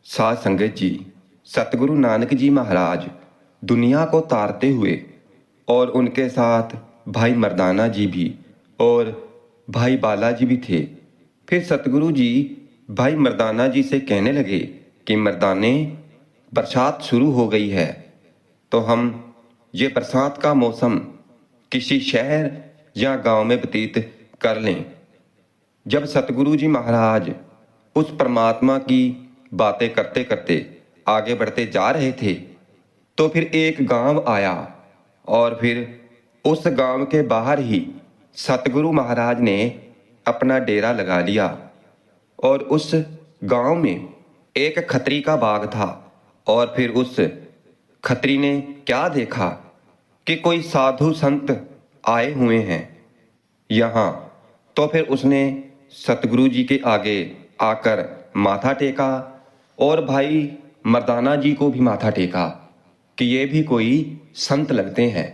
साध संगत जी, सतगुरु नानक जी महाराज दुनिया को तारते हुए और उनके साथ भाई मर्दाना जी भी और भाई बालाजी भी थे। फिर सतगुरु जी भाई मर्दाना जी से कहने लगे कि मर्दाने, बरसात शुरू हो गई है, तो हम ये बरसात का मौसम किसी शहर या गांव में व्यतीत कर लें। जब सतगुरु जी महाराज उस परमात्मा की बातें करते करते आगे बढ़ते जा रहे थे, तो फिर एक गांव आया और फिर उस गांव के बाहर ही सतगुरु महाराज ने अपना डेरा लगा लिया। और उस गांव में एक खत्री का बाग था और फिर उस खत्री ने क्या देखा कि कोई साधु संत आए हुए हैं यहाँ। तो फिर उसने सतगुरु जी के आगे आकर माथा टेका और भाई मर्दाना जी को भी माथा टेका कि ये भी कोई संत लगते हैं,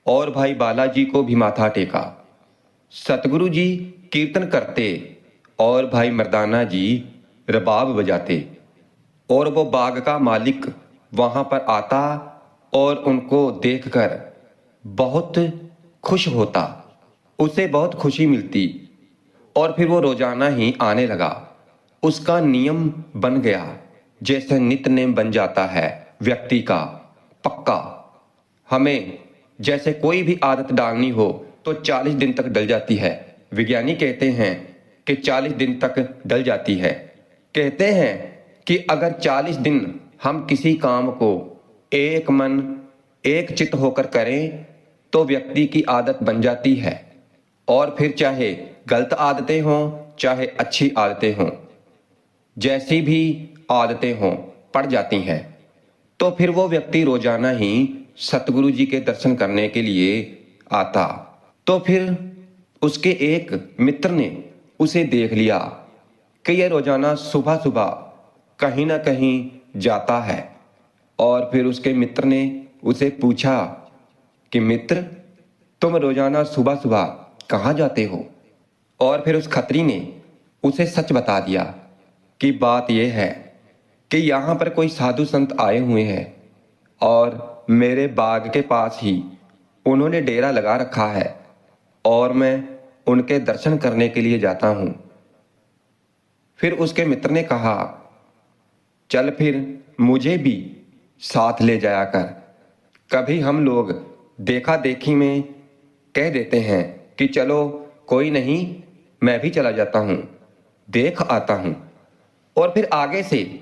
और भाई बालाजी को भी माथा टेका। सतगुरु जी कीर्तन करते और भाई मर्दाना जी रबाब बजाते, और वो बाग का मालिक वहां पर आता और उनको देखकर बहुत खुश होता, उसे बहुत खुशी मिलती और फिर वो रोजाना ही आने लगा। उसका नियम बन गया, जैसे नित्य नेम बन जाता है व्यक्ति का पक्का। हमें जैसे कोई भी आदत डालनी हो तो 40 दिन तक डल जाती है। विज्ञानी कहते हैं कि 40 दिन तक डल जाती है। कहते हैं कि अगर 40 दिन हम किसी काम को एक मन एक चित्त होकर करें तो व्यक्ति की आदत बन जाती है, और फिर चाहे गलत आदतें हों चाहे अच्छी आदतें हों, जैसी भी आदतें हों पड़ जाती हैं। तो फिर वो व्यक्ति रोजाना ही सतगुरु जी के दर्शन करने के लिए आता। तो फिर उसके एक मित्र ने उसे देख लिया कि यह रोजाना सुबह सुबह कहीं ना कहीं जाता है, और फिर उसके मित्र ने उसे पूछा कि मित्र, तुम रोजाना सुबह सुबह कहाँ जाते हो? और फिर उस खत्री ने उसे सच बता दिया कि बात यह है कि यहाँ पर कोई साधु संत आए हुए हैं और मेरे बाग के पास ही उन्होंने डेरा लगा रखा है और मैं उनके दर्शन करने के लिए जाता हूँ। फिर उसके मित्र ने कहा, चल फिर मुझे भी साथ ले जाया कर। कभी हम लोग देखा देखी में कह देते हैं कि चलो कोई नहीं, मैं भी चला जाता हूँ, देख आता हूँ। और फिर आगे से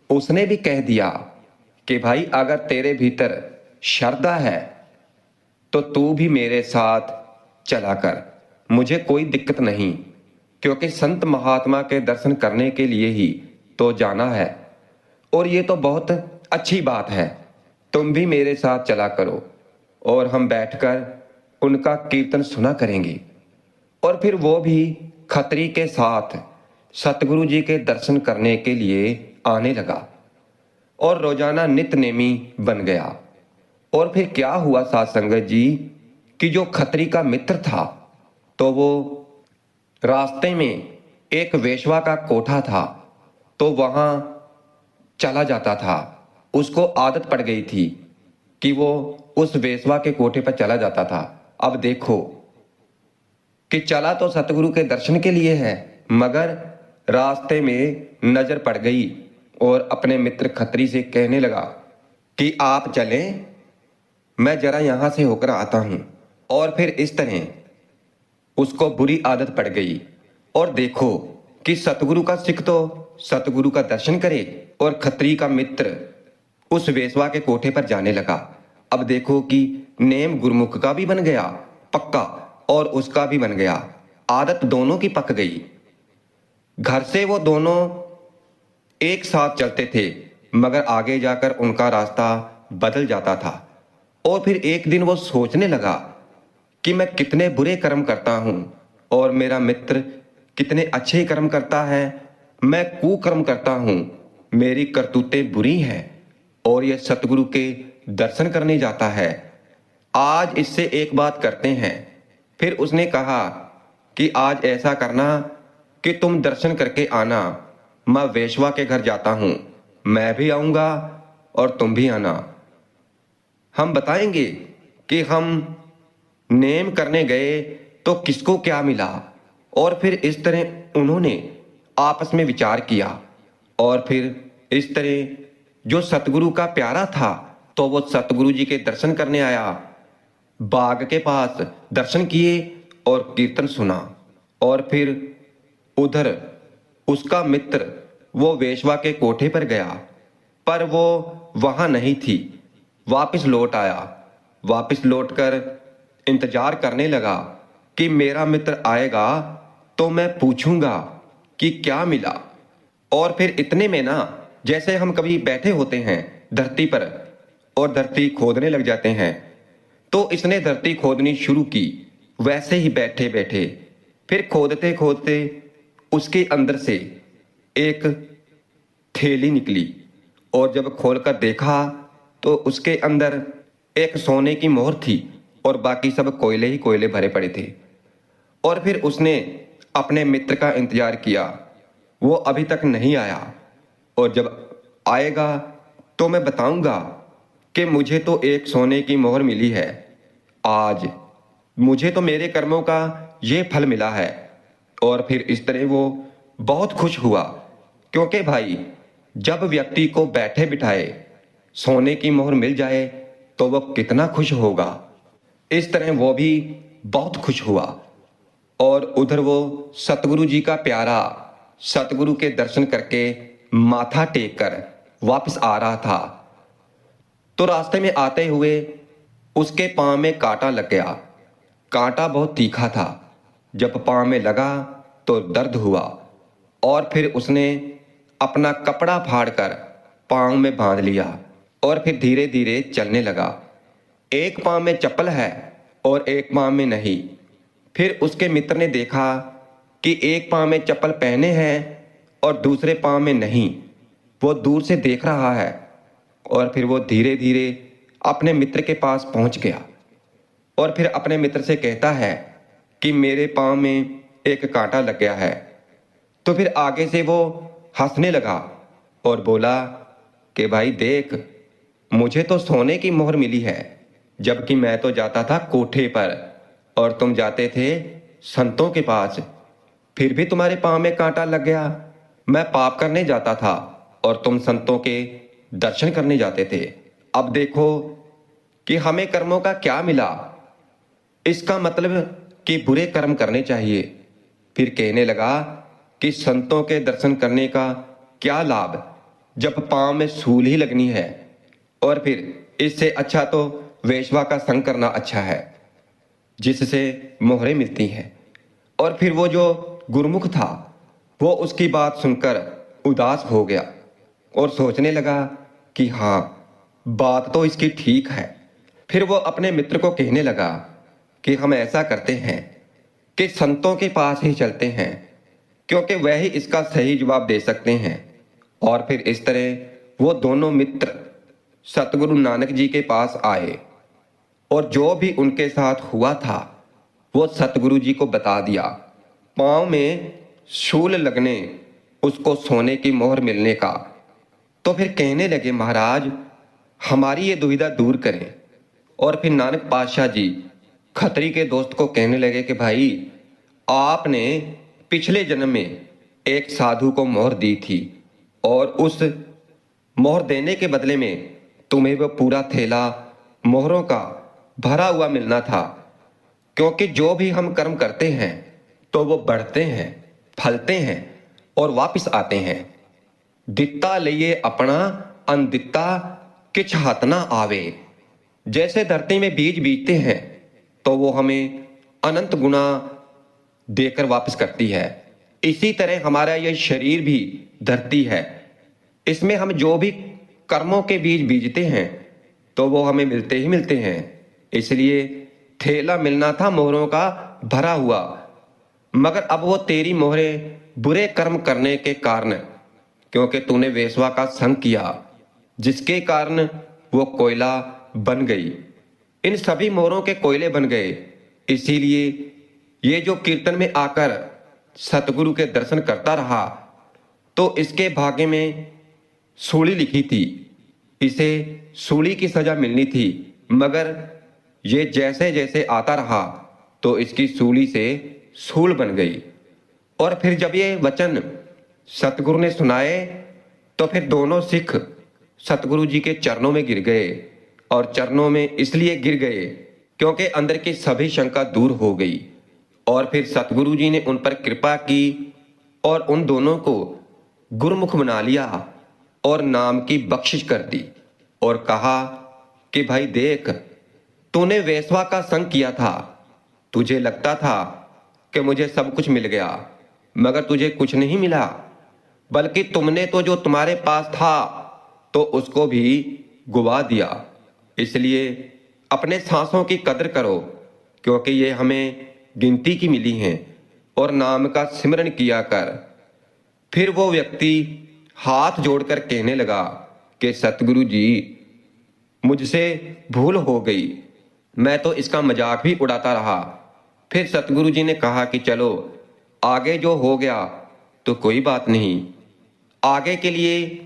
उसने भी कह दिया कि भाई अगर तेरे भीतर श्रद्धा है तो तू भी मेरे साथ चला कर, मुझे कोई दिक्कत नहीं, क्योंकि संत महात्मा के दर्शन करने के लिए ही तो जाना है। और ये तो बहुत अच्छी बात है, तुम भी मेरे साथ चला करो और हम बैठकर उनका कीर्तन सुना करेंगे। और फिर वो भी खत्री के साथ सतगुरु जी के दर्शन करने के लिए आने लगा और रोजाना नित्य नेमी बन गया। और फिर क्या हुआ साध संगत जी कि जो खत्री का मित्र था, तो वो रास्ते में एक वेश्वा का कोठा था, तो वहां चला जाता था। उसको आदत पड़ गई थी कि वो उस वेश्वा के कोठे पर चला जाता था। अब देखो कि चला तो सतगुरु के दर्शन के लिए है, मगर रास्ते में नजर पड़ गई और अपने मित्र खत्री से कहने लगा कि आप चलें, मैं जरा यहां से होकर आता हूं। और फिर इस तरह उसको बुरी आदत पड़ गई। और देखो कि सतगुरु का सिख तो सतगुरु का दर्शन करे और खत्री का मित्र उस वेश्वा के कोठे पर जाने लगा। अब देखो कि नेम गुरमुख का भी बन गया पक्का और उसका भी बन गया, आदत दोनों की पक गई। घर से वो दोनों एक साथ चलते थे, मगर आगे जाकर उनका रास्ता बदल जाता था। और फिर एक दिन वो सोचने लगा कि मैं कितने बुरे कर्म करता हूं और मेरा मित्र कितने अच्छे कर्म करता है, मैं कुकर्म करता हूं, मेरी करतूतें बुरी हैं और यह सतगुरु के दर्शन करने जाता है। आज इससे एक बात करते हैं। फिर उसने कहा कि आज ऐसा करना कि तुम दर्शन करके आना, मैं वेश्वा के घर जाता हूं मैं भी आऊँगा और तुम भी आना। हम बताएंगे कि हम नेम करने गए तो किसको क्या मिला। और फिर इस तरह उन्होंने आपस में विचार किया और फिर इस तरह जो सतगुरु का प्यारा था तो वो सतगुरु जी के दर्शन करने आया, बाग के पास दर्शन किए और कीर्तन सुना। और फिर उधर उसका मित्र वो वेश्वा के कोठे पर गया, पर वो वहां नहीं थी। वापस लौट आया। वापस लौटकर इंतजार करने लगा कि मेरा मित्र आएगा तो मैं पूछूंगा कि क्या मिला। और फिर इतने में ना, जैसे हम कभी बैठे होते हैं धरती पर और धरती खोदने लग जाते हैं, तो इसने धरती खोदनी शुरू की। वैसे ही बैठे बैठे फिर खोदते खोदते उसके अंदर से एक थैली निकली और जब खोलकर देखा तो उसके अंदर एक सोने की मोहर थी और बाकी सब कोयले ही कोयले भरे पड़े थे। और फिर उसने अपने मित्र का इंतजार किया, वो अभी तक नहीं आया। और जब आएगा तो मैं बताऊंगा कि मुझे तो एक सोने की मोहर मिली है, आज मुझे तो मेरे कर्मों का ये फल मिला है। और फिर इस तरह वो बहुत खुश हुआ, क्योंकि भाई जब व्यक्ति को बैठे बिठाए सोने की मोहर मिल जाए तो वो कितना खुश होगा। इस तरह वो भी बहुत खुश हुआ। और उधर वो सतगुरु जी का प्यारा सतगुरु के दर्शन करके माथा टेक कर वापस आ रहा था, तो रास्ते में आते हुए उसके पांव में कांटा लग गया। कांटा बहुत तीखा था। जब पांव में लगा तो दर्द हुआ और फिर उसने अपना कपड़ा फाड़कर पांव में बांध लिया और फिर धीरे धीरे चलने लगा। एक पांव में चप्पल है और एक पांव में नहीं। फिर उसके मित्र ने देखा कि एक पांव में चप्पल पहने हैं और दूसरे पांव में नहीं। वो दूर से देख रहा है और फिर वो धीरे धीरे अपने मित्र के पास पहुंच गया और फिर अपने मित्र से कहता है कि मेरे पांव में एक कांटा लग गया है। तो फिर आगे से वो हंसने लगा और बोला कि भाई देख, मुझे तो सोने की मोहर मिली है, जबकि मैं तो जाता था कोठे पर और तुम जाते थे संतों के पास। फिर भी तुम्हारे पांव में कांटा लग गया। मैं पाप करने जाता था और तुम संतों के दर्शन करने जाते थे। अब देखो कि हमें कर्मों का क्या मिला। इसका मतलब कि बुरे कर्म करने चाहिए। फिर कहने लगा कि संतों के दर्शन करने का क्या लाभ जब पांव में सूल ही लगनी है, और फिर इससे अच्छा तो वेश्वा का संग करना अच्छा है जिससे मोहरें मिलती हैं। और फिर वो जो गुरुमुख था वो उसकी बात सुनकर उदास हो गया और सोचने लगा कि हाँ, बात तो इसकी ठीक है। फिर वो अपने मित्र को कहने लगा कि हम ऐसा करते हैं कि संतों के पास ही चलते हैं, क्योंकि वह ही इसका सही जवाब दे सकते हैं। और फिर इस तरह वो दोनों मित्र सतगुरु नानक जी के पास आए और जो भी उनके साथ हुआ था वो सतगुरु जी को बता दिया। पांव में शूल लगने, उसको सोने की मोहर मिलने का। तो फिर कहने लगे, महाराज हमारी ये दुविधा दूर करें। और फिर नानक पातशाह जी खत्री के दोस्त को कहने लगे कि भाई, आपने पिछले जन्म में एक साधु को मोहर दी थी और उस मोहर देने के बदले में तुम्हें वह पूरा थैला मोहरों का भरा हुआ मिलना था। क्योंकि जो भी हम कर्म करते हैं तो वो बढ़ते हैं, फलते हैं और वापस आते हैं। दित्ता लिए अपना अनदित्ता किछ हाथ ना आवे। जैसे धरती में बीज बीजते हैं तो वो हमें अनंत गुना देकर वापस करती है, इसी तरह हमारा यह शरीर भी धरती है। इसमें हम जो भी कर्मों के बीज बीजते हैं तो वो हमें मिलते ही मिलते हैं। इसलिए थैला मिलना था मोहरों का भरा हुआ, मगर अब वो तेरी मोहरें बुरे कर्म करने के कारण, क्योंकि तूने वेश्वा का संग किया, जिसके कारण वो कोयला बन गई। इन सभी मोहरों के कोयले बन गए। इसीलिए ये जो कीर्तन में आकर सतगुरु के दर्शन करता रहा तो इसके भाग्य में सूली लिखी थी। इसे सूली की सजा मिलनी थी, मगर ये जैसे जैसे आता रहा तो इसकी सूली से सूल बन गई। और फिर जब ये वचन सतगुरु ने सुनाए तो फिर दोनों सिख सतगुरु जी के चरणों में गिर गए। और चरणों में इसलिए गिर गए क्योंकि अंदर की सभी शंका दूर हो गई। और फिर सतगुरु जी ने उन पर कृपा की और उन दोनों को गुरुमुख बना लिया और नाम की बख्शिश कर दी और कहा कि भाई देख, तूने वेश्वा का संग किया था, तुझे लगता था कि मुझे सब कुछ मिल गया, मगर तुझे कुछ नहीं मिला, बल्कि तुमने तो जो तुम्हारे पास था तो उसको भी गुवा दिया। इसलिए अपने सांसों की कदर करो, क्योंकि ये हमें गिनती की मिली हैं, और नाम का सिमरन किया कर। फिर वो व्यक्ति हाथ जोड़कर कहने लगा कि सतगुरु जी, मुझसे भूल हो गई, मैं तो इसका मजाक भी उड़ाता रहा। फिर सतगुरु जी ने कहा कि चलो, आगे जो हो गया तो कोई बात नहीं, आगे के लिए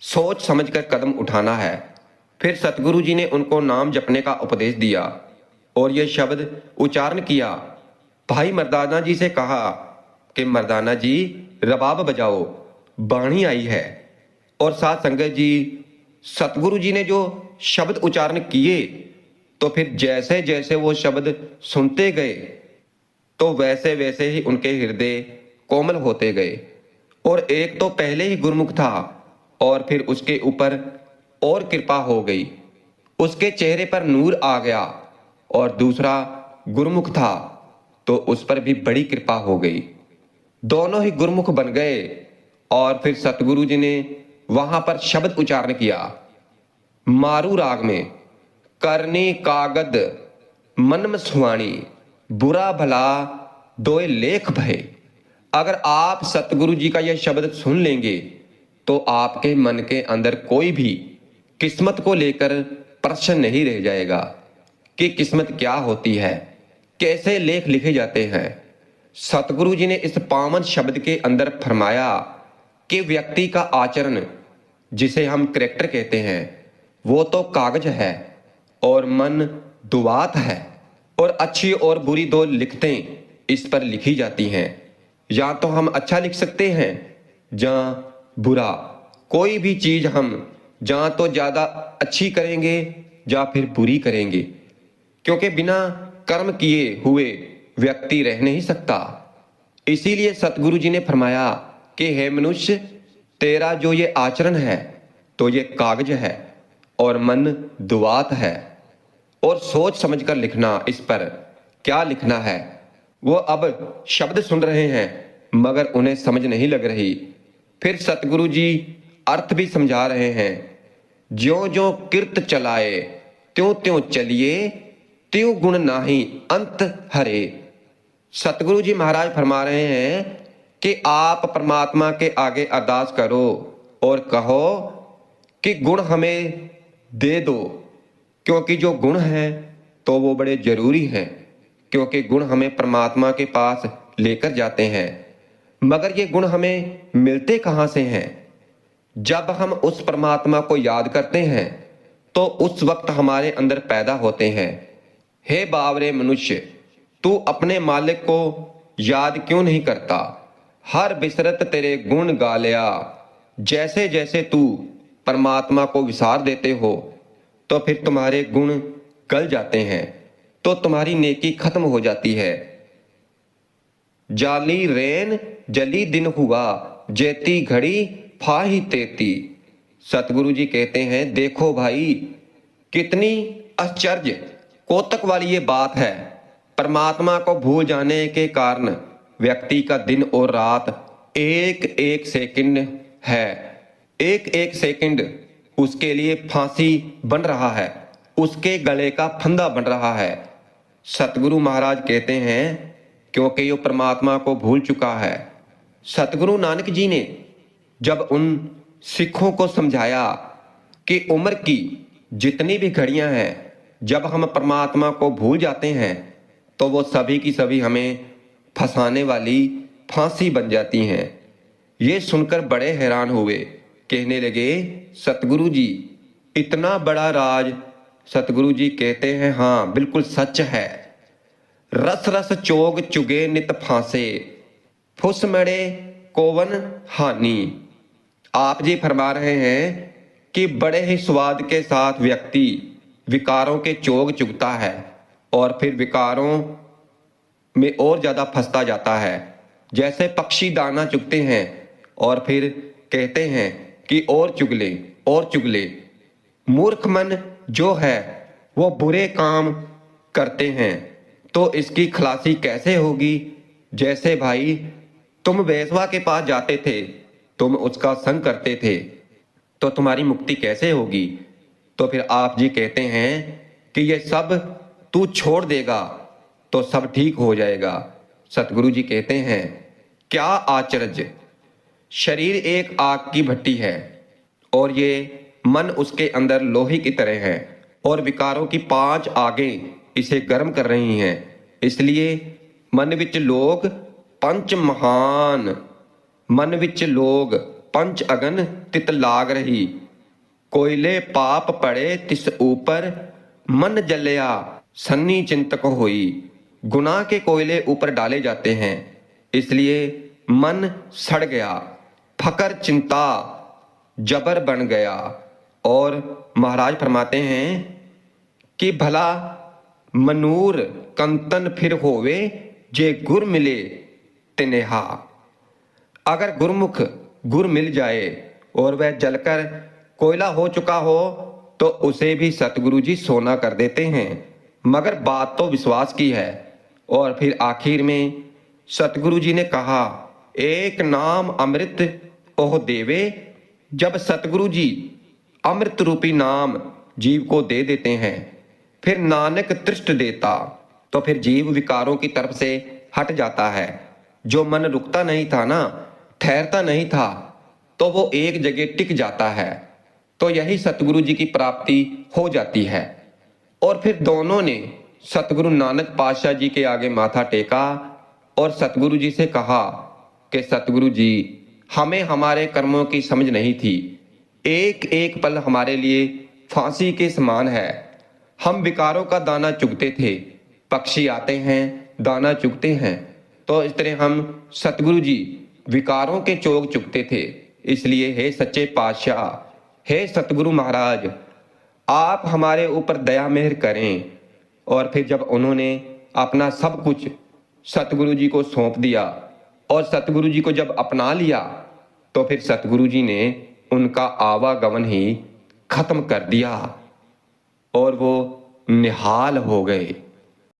सोच समझकर कदम उठाना है। फिर सतगुरु जी ने उनको नाम जपने का उपदेश दिया और ये शब्द उच्चारण किया। भाई मर्दाना जी से कहा कि मर्दाना जी, रबाब बजाओ, बाणी आई है। और साथ संगत जी, सतगुरु जी ने जो शब्द उच्चारण किए तो फिर जैसे जैसे वो शब्द सुनते गए तो वैसे वैसे ही उनके हृदय कोमल होते गए। और एक तो पहले ही गुरुमुख था और फिर उसके ऊपर और कृपा हो गई, उसके चेहरे पर नूर आ गया। और दूसरा गुरुमुख था तो उस पर भी बड़ी कृपा हो गई, दोनों ही गुरुमुख बन गए। और फिर सतगुरु जी ने वहां पर शब्द उच्चारण किया मारू राग में, करनी कागद मनम सुहानी, बुरा भला दोए लेख भय। अगर आप सतगुरु जी का यह शब्द सुन लेंगे तो आपके मन के अंदर कोई भी किस्मत को लेकर प्रश्न नहीं रह जाएगा कि किस्मत क्या होती है, कैसे लेख लिखे जाते हैं। सतगुरु जी ने इस पावन शब्द के अंदर फरमाया कि व्यक्ति का आचरण, जिसे हम करैक्टर कहते हैं, वो तो कागज है और मन दुआत है, और अच्छी और बुरी दो लिखतें इस पर लिखी जाती हैं। या तो हम अच्छा लिख सकते हैं या बुरा। कोई भी चीज हम या तो ज्यादा अच्छी करेंगे या फिर बुरी करेंगे, क्योंकि बिना कर्म किए हुए व्यक्ति रह नहीं सकता। इसीलिए सतगुरु जी ने फरमाया कि हे मनुष्य, तेरा जो ये आचरण है तो ये कागज है और मन दुआत है, और सोच समझकर लिखना इस पर क्या लिखना है। वो अब शब्द सुन रहे हैं मगर उन्हें समझ नहीं लग रही। फिर सतगुरु जी अर्थ भी समझा रहे हैं। ज्यों ज्यों किरत चलाए त्यों त्यों चलिए, त्यों गुण नाही अंत हरे। सतगुरु जी महाराज फरमा रहे हैं कि आप परमात्मा के आगे अरदास करो और कहो कि गुण हमें दे दो, क्योंकि जो गुण हैं तो वो बड़े जरूरी हैं, क्योंकि गुण हमें परमात्मा के पास लेकर जाते हैं। मगर ये गुण हमें मिलते कहाँ से हैं? जब हम उस परमात्मा को याद करते हैं तो उस वक्त हमारे अंदर पैदा होते हैं। हे बावरे मनुष्य, तू अपने मालिक को याद क्यों नहीं करता? हर बिसरत तेरे गुण गा लिया। जैसे जैसे तू परमात्मा को विसार देते हो तो फिर तुम्हारे गुण गल जाते हैं, तो तुम्हारी नेकी खत्म हो जाती है। जाली रेन जली दिन हुआ, जेती घड़ी फाही तेती। सतगुरु जी कहते हैं, देखो भाई, कितनी आश्चर्य कौतक वाली ये बात है। परमात्मा को भूल जाने के कारण व्यक्ति का दिन और रात एक एक सेकंड है। एक एक सेकंड उसके लिए फांसी बन रहा है, उसके गले का फंदा बन रहा है। सतगुरु महाराज कहते हैं क्योंकि ये परमात्मा को भूल चुका है। सतगुरु नानक जी ने जब उन सिखों को समझाया कि उम्र की जितनी भी घड़ियां हैं, जब हम परमात्मा को भूल जाते हैं तो वो सभी की सभी हमें फंसाने वाली फांसी बन जाती हैं। ये सुनकर बड़े हैरान हुए कहने लगे, सतगुरु जी इतना बड़ा राज। सतगुरु जी कहते हैं, हाँ बिल्कुल सच है। रस रस चोग चुगे नित फांसे, फुस मड़े कोवन हानि। आप जी फरमा रहे हैं कि बड़े ही स्वाद के साथ व्यक्ति विकारों के चोग चुगता है और फिर विकारों में और ज्यादा फंसता जाता है। जैसे पक्षी दाना चुगते हैं और फिर कहते हैं कि और चुग ले और चुग ले। मूर्ख मन जो है वो बुरे काम करते हैं तो इसकी खलासी कैसे होगी। जैसे भाई तुम वेश्या के पास जाते थे, तुम उसका संग करते थे, तो तुम्हारी मुक्ति कैसे होगी। तो फिर आप जी कहते हैं कि ये सब तू छोड़ देगा तो सब ठीक हो जाएगा। सतगुरु जी कहते हैं, क्या आश्चर्य, शरीर एक आग की भट्टी है और ये मन उसके अंदर लोहे की तरह है और विकारों की 5 आगें इसे गर्म कर रही हैं। इसलिए मन विच लोग पंच महान, मन विच लोग पंच अगन तित लाग रही। कोयले पाप पड़े तिस ऊपर, मन जलया सन्नी चिंतक होई। गुनाह के कोयले ऊपर डाले जाते हैं, इसलिए मन सड़ गया, फकर चिंता जबर बन गया। और महाराज फरमाते हैं कि भला मनूर कंतन फिर होवे, जे गुर मिले तिनेहा। अगर गुरमुख गुर मिल जाए और वह जलकर कोयला हो चुका हो तो उसे भी सतगुरु जी सोना कर देते हैं। मगर बात तो विश्वास की है। और फिर आखिर में सतगुरु जी ने कहा, एक नाम अमृत ओह देवे। जब सतगुरु जी अमृत रूपी नाम जीव को दे देते हैं, फिर नानक तृष्ट देता, तो फिर जीव विकारों की तरफ से हट जाता है। जो मन रुकता नहीं था ना, ठहरता नहीं था, तो वो एक जगह टिक जाता है। तो यही सतगुरु जी की प्राप्ति हो जाती है। और फिर दोनों ने सतगुरु नानक पातशाह जी के आगे माथा टेका और सतगुरु जी से कहा कि सतगुरु जी, हमें हमारे कर्मों की समझ नहीं थी। एक एक पल हमारे लिए फांसी के समान है। हम विकारों का दाना चुगते थे। पक्षी आते हैं, दाना चुगते हैं, तो इस तरह हम सतगुरु जी विकारों के चोग चुगते थे। इसलिए हे सच्चे पातशाह, हे सतगुरु महाराज, आप हमारे ऊपर दया मेहर करें। और फिर जब उन्होंने अपना सब कुछ सतगुरु जी को सौंप दिया और सतगुरु जी को जब अपना लिया, तो फिर सतगुरु जी ने उनका आवागमन ही खत्म कर दिया और वो निहाल हो गए।